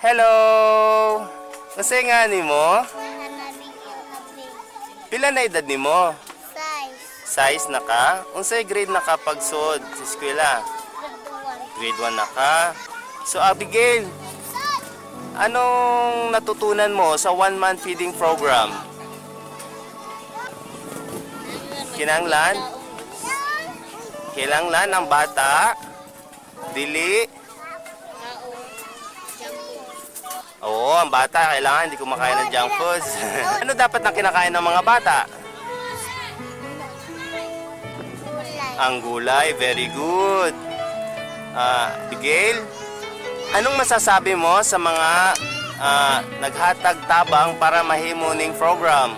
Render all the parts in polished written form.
Hello! Kasi nga ni mo? Pila na edad ni mo? Size na ka? Unsay grade na ka pagsud sa eskwela? Grade 1 na ka? So Abigail, anong natutunan mo sa 1-month feeding program? Kinanglan? Kinanglan ang bata? Dili? Oo, ang bata kailangan hindi kumakain ng junk foods. Ano dapat na kinakain ng mga bata? Ang gulay, very good. Abigail, anong masasabi mo sa mga naghatag tabang para mahimo ning program?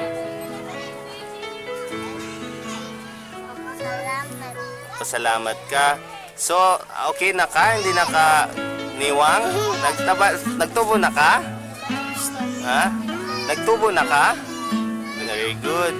Pasalamat ka. So, okay na ka? Hindi na ka niwang? Nagtubo na ka? Ha? Nagtubo na ka? Very good.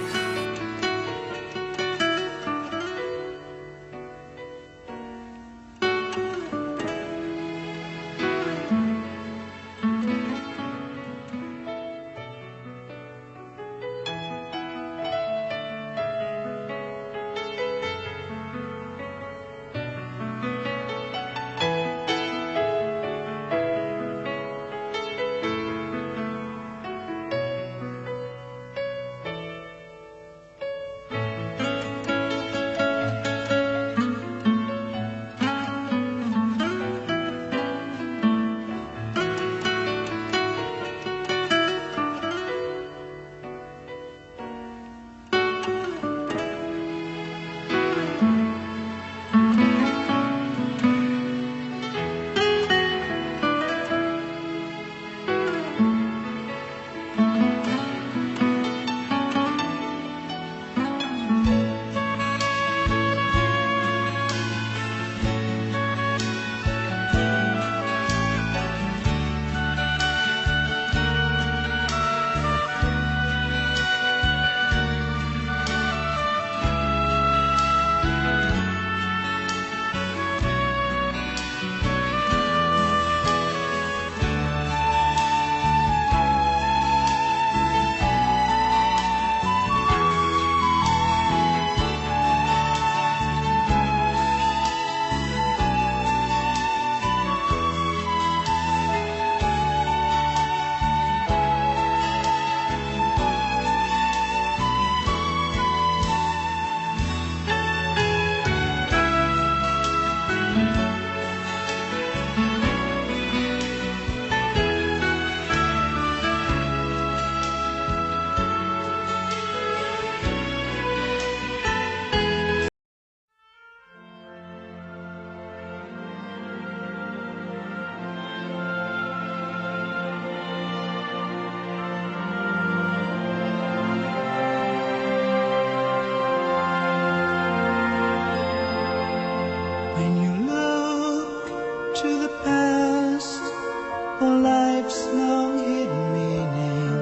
When you look to the past for life's long hidden meaning,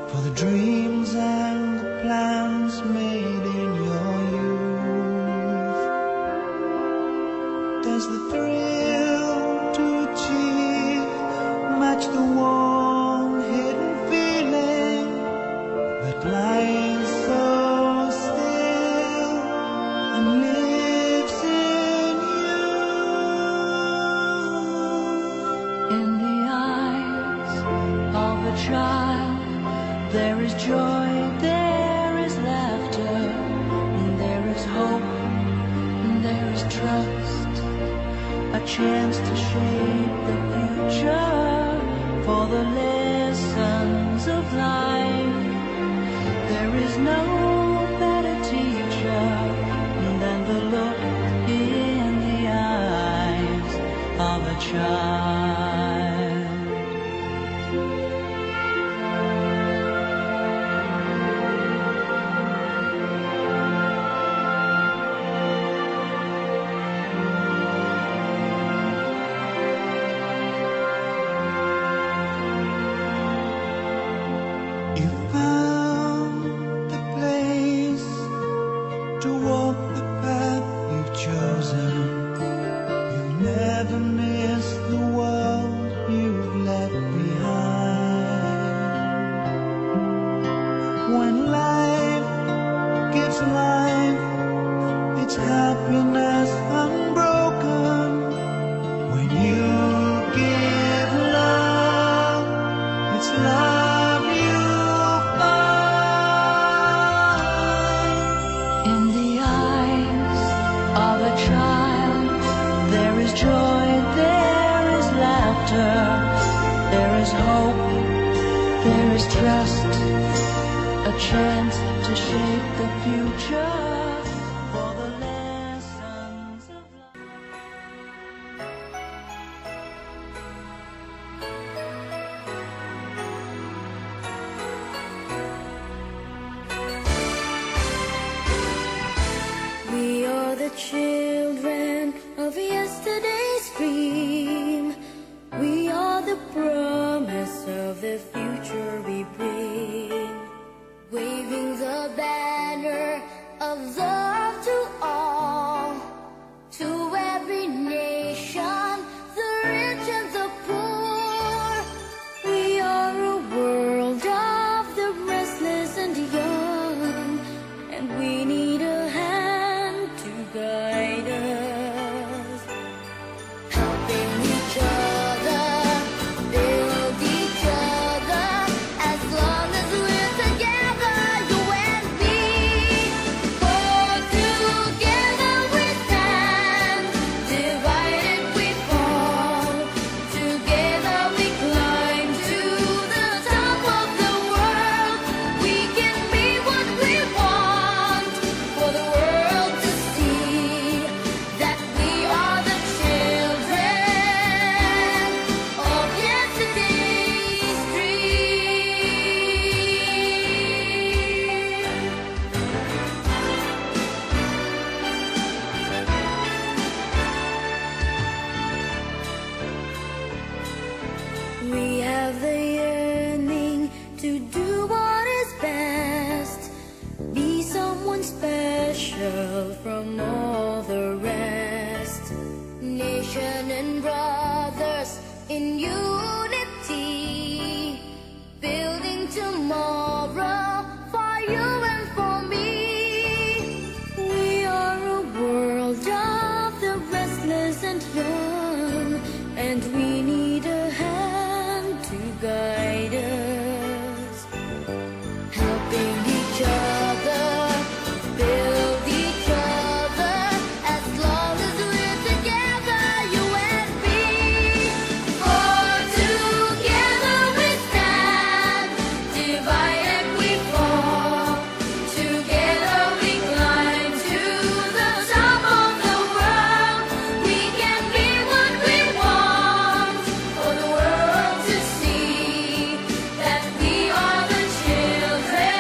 for the dreams and the plans made in your youth, does the thrill to achieve match the warm hidden feeling that lies so still and lives in you? In the eyes of a child, there is joy, there is laughter, and there is hope, and there is trust, a chance to shape the future for the lessons of life. There is no better teacher than the look in the eyes of a child. You found the place to walk the path you've chosen. You'll never miss the one When life gives life its happiness unbroken, when you give love, it's love you'll find. In the eyes of a child, there is joy, there is laughter, there is hope, there is trust, a chance to shape the future for the lessons of life. We are the children of yesterday's dream. We are the promise of the future we bring. Waving the banner of love to all, to every nation, the rich and the poor. We are a world of the restless and young, and we need a hand to guide us, helping each other, build each other, as long as we're together, you and me. For together we stand, divided we fall, together we climb to the top of the world. We can be what we want, for the world to see that we are the children of yesterday's dream. We have the yearning to do what is best, be someone special from all the rest. Nation and brothers in unity, building tomorrow for you and for me. We are a world of the restless and young, and we need a hand to guide us, helping each other, build each other, as long as we're together, you and me. For together we stand, divided we fall, together we climb to the top of the world. We can be what we want, for the world to see that we are the children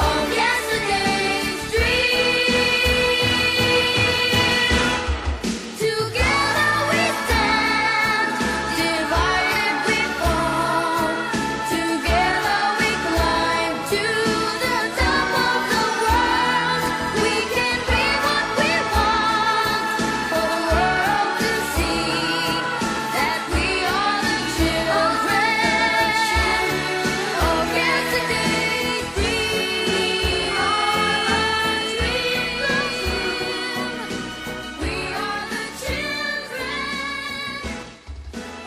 of yesterday's dream. Together we stand, divided we fall, together we climb to the top of the world. We can be what we want, for the world to see that we are the children of yesterday's dream. We are the children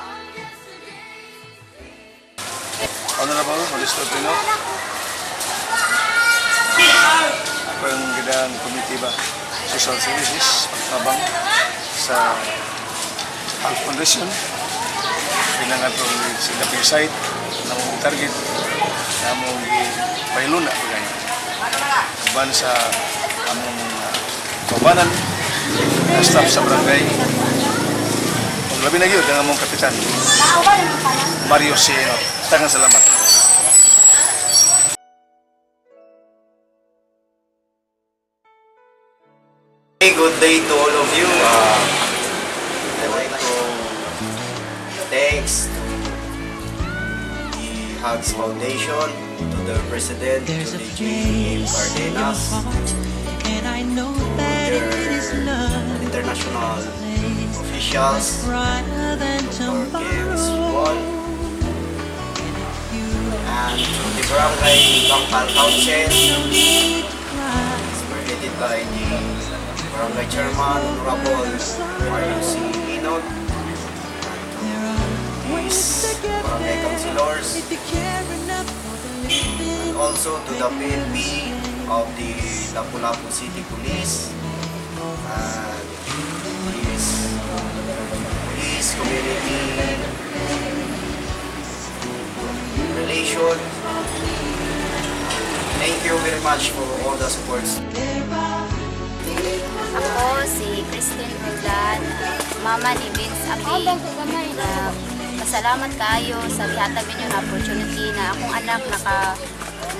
of yesterday's dream. Honorable Modesto Pino. Ako yung gidang committee ba Social Services pagtabang sa Health Foundation. Pinangan ko sa Daping Site na mong target na mong pailuna ko ganyan. Kuban sa among kabanan na staff sa barangay. Labi na yun, ang among kapitan. Mario Sino. Tangan salamat. Hey, good day to all of you. I'd like to thanks to the Hugs Foundation, to the President, There's a to the J. place in your Cardenas, heart, and I know that their it is love. international Place officials, brighter than for Games tomorrow. Wall, And if you and from the Barangay Bangkal Council, spearheaded by the Barangay Chairman, Honorable Mario C. Inod, these Barangay Councilors, and also to the PNP of the Lapu-Lapu City Police, and police community relation. Thank you very much for all the supports. Ako si Christine Rodan, mama ni Vince Abi. Pasalamat kayo sa gihatag ninyo na opportunity na akong anak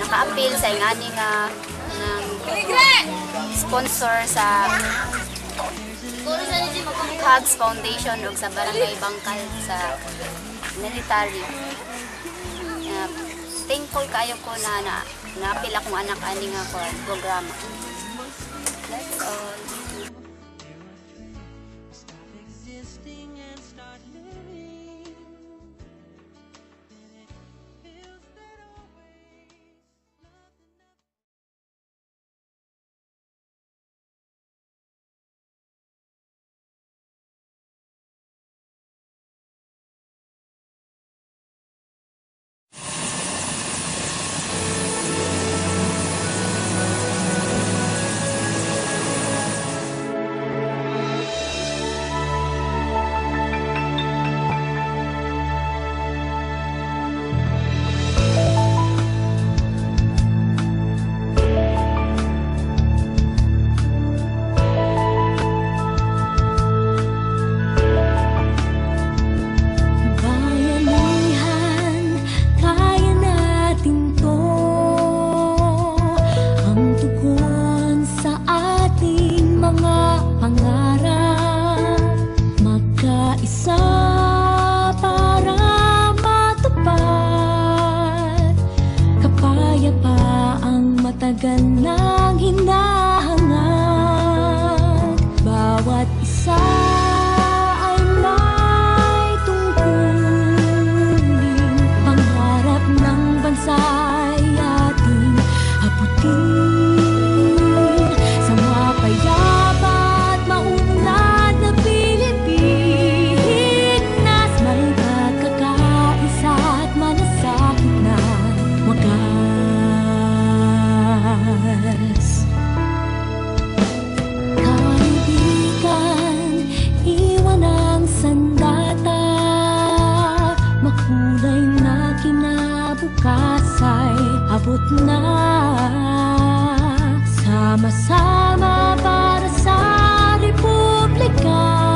naka-appeal sa ingani nga ng sponsor sa Hugs Foundation ug sa Barangay Bangkal sa military. Thankful kayo ko na na-appeal akong anak ani nga programa. That's all. Bayanihan, kaya natin to. Ang tugon sa ating mga pangarap, magkaisa para matupad. Kapayapaang matagal nang hinahangad. Bawat isa ay may tungkulin. Pangarap ng bansa'y ating abutin. Sa mapayapa at maunlad na Pilipinas, may pagkakaisa at malasakit na wagas. Kaibigan, iwan ang sandata. Makulay na kinabukasay abot na. Sama-sama para sa Republika.